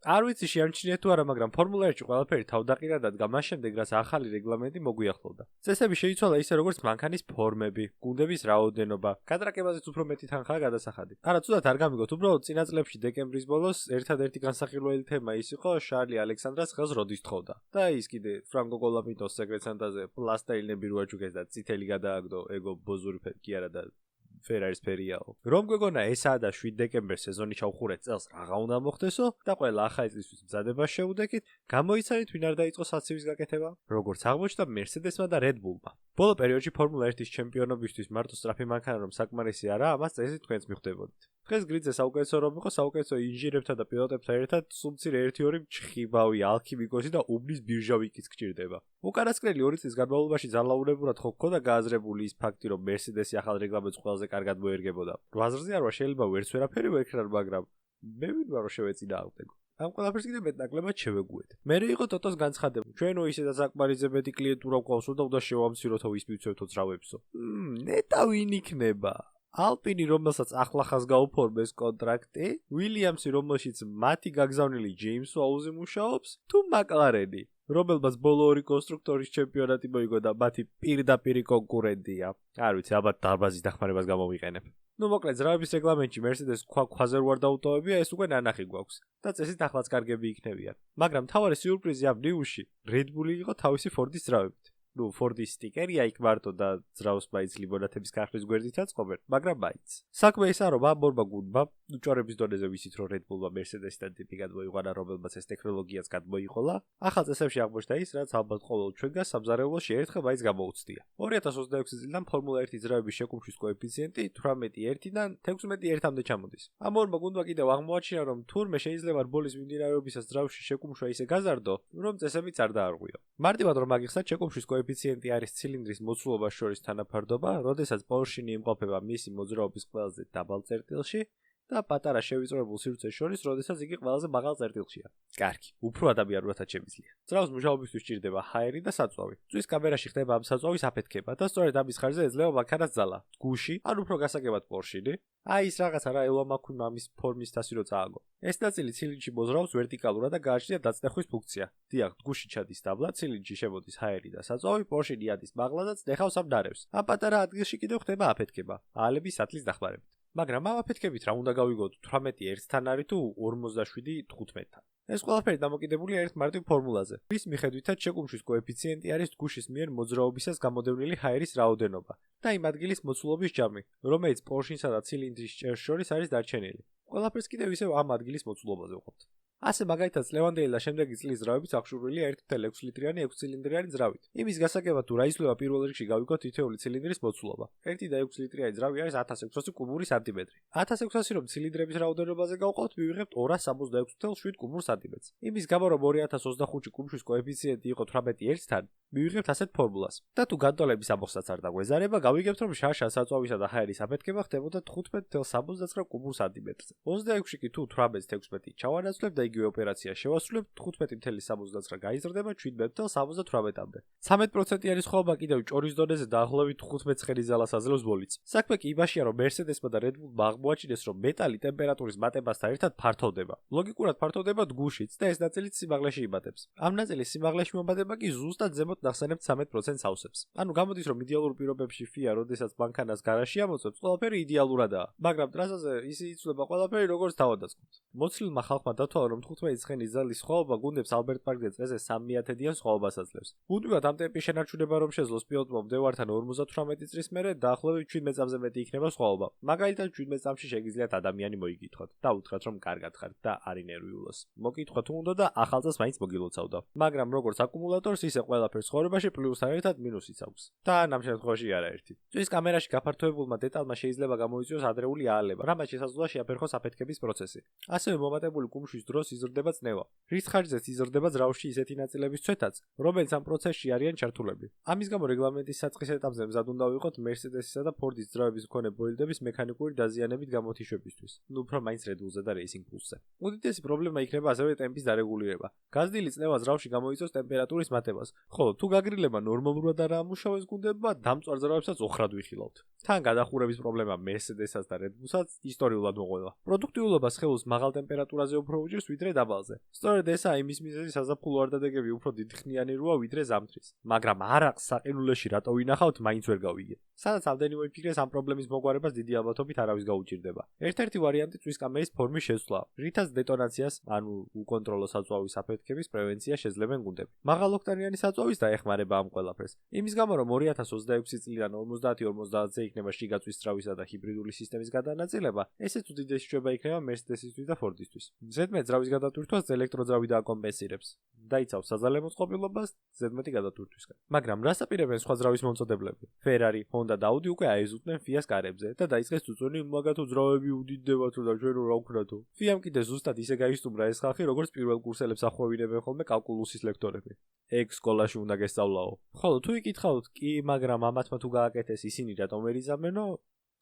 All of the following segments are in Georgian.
არ ვიცი შეამჩნიეთ თუ არა, მაგრამ ფორმულა 1-ში ყველაფერი თავდაყირა დადგა მას შემდეგ, რაც ახალი რეგლამენტი მოგვიახლოვდა. წესები შეიცვალა ისე, როგორც მანქანის ფორმები, გუნდების რაოდენობა, გადრაკებაზეც უფრო მეტი თანხაა გადასახადი. არა, ცუდად არ გამიგოთ, უბრალოდ წინა წლებში დეკემბრის ბოლოს ერთადერთი განსახილველი თემა ის იყო, შარლი ალექსანდრას ხელს როდის თხოვდა. და ის კიდე ფრანკო კოლაპინტოს სეკრეტსანტაზე პლასტელინები რო აჩუქეს და წითელი გადააგდო, ეგო ბოზური კი არა და Ferraris ფერიაო. რომ გვეგონა ესაა და 7 დეკემბერს სეზონი ჩავხურეთ წელს რაღა უნდა მოხდესო და ყველა ახალი წლისთვის მზადება შეუდექით, გამოიცანით ვინ არ დაიწყო საცივის გაკეთება? როგორც აღმოჩნდა Mercedes-მა და Red Bull-მა. ბოლო პერიოდში ფორმულა 1-ის ჩემპიონობისთვის მარტო სწრაფი მანქანა რომ საკმარისი არაა, ამას წესით თქვენც მიხვდებოდით. დღეს გრიდზე საუკეთესო რომ იყო საუკეთესო ინჟინერებთან და პილოტებთან ერთად სუმცირ 1-2 ჩხიბავი, ალქიმიკოსი და უბნის ბირჟავიკიც გჭირდება. უკანასკნელი 2 წლის განმავლობაში ძალაუნებურად ხო გქონდა გააზრებული ის ფაქტი, რომ Mercedes-ი ახალ რეგლამენტს ყველაზე კარგად მოერგებოდა. 8-ზე არა შეიძლება ვერც ვერაფერი ვექრარ, მაგრამ მე ვინმე რომ შევეწინააღმდეგო. ამ ყველაფერს კიდე მეტნაკლებად შევეგუეთ. მერე იყო ტოტოს განცხადება. ჩვენო ისედაც საკმარისზე მეტი კლიენტურა გვყავს და უნდა შევამციროთო ის მივცევთო ძრავებსო. ნეტა ვინ იქნება? ალპინი, რომელსაც ახლახას გაუფორმეს კონტრაქტი, ვილიამსი, რომელშიც მათი გაგზავნილი ჯეიმს ვაუზი მუშაობს, თუ მაკლარენი, რომელმაც ბოლო 2 კონსტრუქტორის ჩემპიონატი მოიგო და მათი პირდაპირი კონკურენტია. არ ვიცი, ალბათ დარბაზის დახმარებას გამოვიყენებ. მოკლედ, ძრავების რეგლამენტში Mercedes ქვაზე რო არ დაუტოვებია, ეს უკვე ნანახი გვაქვს და წესით ახლაც კარგები იქნებიან. მაგრამ მთავარი სიურპრიზი ამ ნიუში Red Bull-ი იყო თავისი Ford-ის ძრავებით. Ford-ის სტიკერია იქ მარტო და ძრავს მაინც ლიმონათების ქარხვის გვერდითაც ყოფენ, მაგრამ მაინც. საქმე ისაა, რომ ამ ორმა გუნდმა, უჭორების დონეზე ვიცით, რომ Red Bull-მა Mercedes-თან ტიპი გადმოიყვანა, რომელმაც ეს ტექნოლოგიაც გადმოიყოლა, ახალ წესებში აღმოჩნდა ის, რაც ალბათ ყოველ ჩვენგან სამზარეულოში ერთხელ მაინც გამოუცდია. 2026 წლიდან ფორმულა 1 ძრავების შეკუმშვის კოეფიციენტი 18.1-დან 16.1-მდე ჩამოდის. ამ ორმა გუნდმა კიდევ აღმოაჩინა, რომ თურმე შეიძლება რბოლის მიმდინარეობისას ძრავში შეკუმშვა ისე გაზარდო, რომ წესებიც არ დაარღვიო. მარტივად რომ აგიხსნათ, შეკუმშვის კოეფიციენტი არის ცილინდრის მოცულობას შორის თანაფარდობა, როდესაც პორშინი იმყოფება მისი მოძრაობის ყველაზე დაბალ წერტილში და პატარა შევიწროებულ სივრცეს შორის, როდესაც იგი ყველაზე მაღალ წერტილშია. კარგი, უფრო ადამიანურადაც შემიძლია. ძრავს მუშაობისთვის სჭირდება ჰაერი და საწვავი. წვის კამერაში ხდება ამ საწვავის აფეთქება და სწორედ ამის ხარჯზე ეძლევა მანქანას ძალა. გუში, ან უფრო გასაგებად პორშინი, ის რაღაცა რა ელვამაქვი მამის ფორმის თასი რო წააგო. ეს ნაწილი ცილინდში მოძრაობს ვერტიკალურად და გააჩნია დაწნეხვის ფუნქცია. დიახ, გუში ჩადის დაბლა, ცილინდში შემოდის ჰაერი და საწვავი, პორშინი ადის მაღლა და წნეხავს ამ ნარევს. ამ პატარა ადგილში კიდევ ხდება აფეთქება, ალების სათლის დახმარებით. მაგრამ ამ აფეთქებით რა უნდა გავიგოთ 18.1-თან არის თუ 47.15-თან. ეს ყველაფერი დამოკიდებულია ერთ მარტივ ფორმულაზე. რის მიხედვითაც შეკუმშვის კოეფიციენტი არის გუშის მიერ მოძრაობისას გამოდევნილი ჰაერის რაოდენობა და იმ ადგილის მოცულობის ჯამი, რომელიც პორშინსა და ცილინდრის ჭერს შორის არის დარჩენილი. ყველაფერს კიდევ ისევ ამ ადგილის მოცულობაზე ვყოფთ. ასე მაგალითად ლევანდელი და შემდეგი წლის ძრავებიც აღშურვილია 1.6 ლიტრიანი 6 ცილინდრიანი ძრავით. იმის გასაგებად თუ რა იცვლება პირველ რიგში გავიგოთ თითოეული ცილინდრის მოცულობა. 1.6 ლიტრიანი ძრავი არის 1600 კუბური სანტიმეტრი. 1600 რომ ცილინდრების რაოდენობაზე გავყავთ, მივიღებთ 266.7 კუბურ სანტიმეტრს. იმის გამო რომ 2025 კუმშვის კოეფიციენტი იყო 18.1-თან, მივიღებთ ასეთ ფორმულას. და თუ განტოლების ამოხსნაც არ დაგვეზარება, გავიგებთ რომ შარშა საწვავისა და ჰაერის აფეთქება ხდებოდა 15.79 კუბურ სანტიმეტრზე. 26-ში კი თუ 18.16 ჩავანაცვლებთ და იგივე ოპერაცია შევასრულებთ 15.79 გაიზრდება 17.78-მდე. 13%-იანი სხვაობა კიდევ ჭორის დონეზე დაახლოებით 15 ცხენის ძალას აძლევს ბოლიც. საქმე კი იმაშია, რომ Mercedes-მა და Red Bull-მა აღმოაჩინეს, რომ მეტალი ტემპერატურის მატებასთან ერთად ფართოვდება. ლოგიკურად ფართოვდება გუშიც და ეს ნაწილიც სიმაღლეში იმატებს. ამ ნაწილის სიმაღლეში მომატება კი ზუსტად ზემოთ ნახსენებთ 13%-ს ავსებს. ანუ გამოდის, რომ იდეალურ პირობებში FIA, როდესაც მანქანას გარაში ამოწევს, ყველაფერი იდეალურადაა. მაგრამ ტრასაზე ისე იცვლება ყველაფერი, როგორც თავადასხმოთ. მოცილმა ხალხმა დათვალა, რომ 15 ცხენის ძალის სხვაობა გუნდებს ალბერტ პარკზე წესზე 3/10-იან სხვაობას აძლევს. მუდმივად ამ ტემპის შენარჩუნება რომ შეძლოს პილოტმა მდევართან 58 წლის მერე დაახლოებით 17 წამზე მეტი იქნება სხვაობა. მაგალითად 17 წამში შეგიძლიათ ადამიანი მოიგითხვათ და უთხრათ რომ კარგად ხართ და არ ინერვიულოს. მოკითხვა თუ უნდა და ახალ წელს მაინც მოგილოცავდა. მაგრამ როგორც აკუმულატორს ისე ყველაფერს ცხოვრებაში პლუსთან ერთად მინუსიც აქვს. და ამ შემთხვევაში არაერთი. წვის კამერაში გაფართოებულმა დეტალმა შეიძლება გამოიწვიოს ადრეული აალება, რამაც შესაძლოა შეაფერხოს აფეთქების პროცესი. ასევე მომატებული კუმშვის დროს იზრდება წნევა. რის ხარჯზეც იზრდება ძრავში ისეთი ნაწილების ცვეთაც, რომელიც ამ პროცესში არიან ჩართულები. ამის გამო რეგლამენტის საწყის ეტაპზე მზად უნდა ვიყოთ Mercedes-ისა და Ford-ის ძრავების მქონე ბოლიდების მექანიკური დაზიანებით გამოთიშებისთვის. უფრო მაინც Red Bull-ზე და Racing Bulls-ზე. უდიდესი პრობლემა იქნება ასევე ტემპის დარეგულირება. გაზრდილი წნევა ძრავში გამოიწვევს ტემპერატურის მატებას. ხოლო თუ გაგრილება ნორმალურად არ ამუშავებს გუნდებმა, დამწვარ ძრავებსაც ოხრად ვიხილავთ. თან გადახურების პრობლემა Mercedes-ას და Red Bull-საც ისტორიულად მოყოლა. პროდუქტიულობას ხელს მაღალ ტემპერატურაზე უფრო უჭირს, ვიდრე ვიდრე დაბალზე. სწორედ ესაა იმის მიზეზი საზაფხულო არდადეგები უფრო დიდხნიანი როა ვიდრე ზამთრის. მაგრამ არაყს საყინულეში რატო ვინახავთ, მაინც ვერ გავიგე. სადაც ამდენივე ფიქრეს ამ პრობლემის მოგვარებას დიდი ალბათობით არავის გაუჭირდება. ერთ-ერთი ვარიანტი წვის კამერის ფორმის შეცვლა, რითაც დეტონაციას, ანუ უკონტროლო საწვავის აფეთქების პრევენცია შეძლებენ გუნდები. მაღალოქტანიანი საწვავის დაეხმარება ამ ყველაფერს. იმის გამო რომ 2026 წლიდან 50-50-ზე იქნება შიგაწვის ძრავისა და ჰიბრიდული სისტემის გადანაწილება, ესეც უდიდესი შვება იქნება Mercedes-ისთვის და Ford-ისთვის. ზედმეტ ძრავის გადატვირთვას ელექტროძრავი დააკომპენსირებს. დაიცავს საზალე მოწყობილობას ზედმეტი გადატვირთვისგან. მაგრამ რას აპირებენ სხვა ძრავის მომწოდებლები? Ferrari, Honda და Audi უკვე აეზუტნენ FIA-ს კარებზე და დაიწყეს წუწუნი მაგათო ძრავები უდიდებათო და ჩვენო რა ვქნათო. FIA-მ კიდე ზუსტად ისე გაისტუმრა ეს ხალხი, როგორც პირველ კურსელებს ახვევინებენ ხოლმე კალკულუსის ლექტორები. ეგ სკოლაში უნდა გესწავლაო. ხოლო თუ იკითხავთ, კი, მაგრამ ამათმა თუ გააკეთეს ისინი რატომ ვერ იზამენო?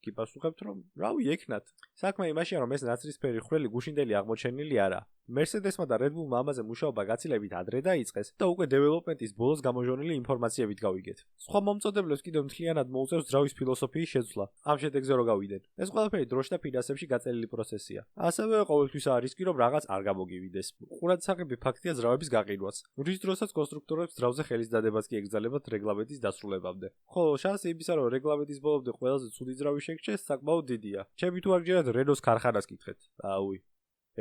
კი პასუხებთ, რომ რავი ეკნათ. საქმე იმაშია, რომ ეს ნაცრისფერი ხვრელი გუშინდელი აღმოჩენილი არა. Mercedes-მა და Red Bull-მა ამაზე მუშაობა გაცილებით ადრე დაიწყეს და უკვე დეველოპმენტის ბოლოს გამოჟონილი ინფორმაციებით გავიგეთ. სხვა მომწოდებლებს კიდევ მთლიანად მოუწევს ძრავის ფილოსოფიის შეცვლა. ამ შედეგზე რო გავიდენ. ეს ყველაფერი დროში და ფინანსებში გაწელილი პროცესია. ასევე ყოველთვისაა რისკი, რომ რაღაც არ გამოგივიდეს. ყურადსაღები ფაქტია ძრავების გაყიდვაც. რის დროსაც კონსტრუქტორებს ძრავზე ხელის დადებას კი ეკრძალებათ რეგლამენტის დასრულებამდე. ხოლო შანსი იმისა, რომ რეგლამენტის ბოლომდე ყველაზე ცუდი ძრავი შეგჭეს, საკმაოდ დიდია. ჩემი თუ არ გჯერათ Renault-ს ქარხანას კითხეთ. აუი.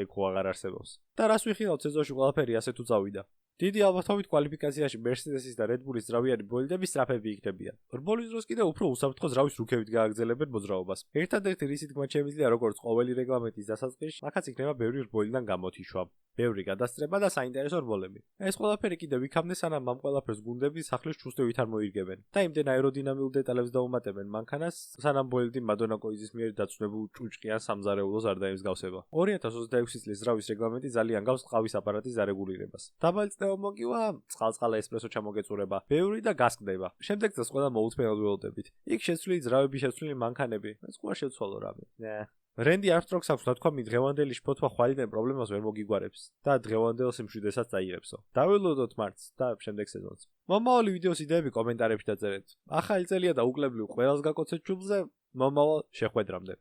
ეგ ხო აღარ არსებობს. და რას ვიხილავთ სეზონში ყველაფერი ასე თუ წავიდა? დიდი ალბათობით კვალიფიკაციაში Mercedes-ის და Red Bull-ის ძრავიანი ბოლიდები სწრაფები იქნებიან. რბოლის დროს კიდევ უფრო უსაფრთხო ძრავის რუქებით გააგრძელებენ მოძრაობას. ერთადერთი რისი თქმა შემიძლია, როგორც ყოველი რეგლამენტის დასაწყისში, აქაც იქნება ბევრი რბოლიდან გამოთიშვა, ბევრი გადასწრება და საინტერესო რბოლები. ეს ყველაფერი კიდევ იქამდე სანამ ამ ყველაფერს გუნდები სახლის ჩუსტევით არ მოირგებენ და იმდენ აეროდინამიურ დეტალებს დაუმატებენ მანქანას, სანამ ბოლიდი Madonna Coizis მიერ დაწუნებულ ჭუჭყიან სამზარეულოს არ დაემსგავსება. 2026 წლის ძრავის რეგლამენტი ძალიან გავს ყავის აპარატის დარეგულირებას. დაბალი მოგივა წყალ-წყალა ესპრესო ჩამოგეწურება. ბევრი და გასკდება. შემდეგ წელს ყველა მოუწმენად ველოდებით. იქ შეცვლილი ძრავები, შეცვლილი მანქანები. ეს ყوار შევცვალო რამე. Randy Armstrong-ს აქვს თქვა დღევანდელი შფოთვა ხვალიდან პრობლემას ვერ მოგიგვარებს და დღევანდელ სიმშვიდებსაც წაიღებსო. დაველოდოთ მარტს და შემდეგ სეზონს. მომავალი ვიდეოს იდეები კომენტარებში დაწერეთ. ახალი წელია და უკლებლივ ყველას გაკოცეთ ჩუბლზე. მომავალ შეხვედრამდე.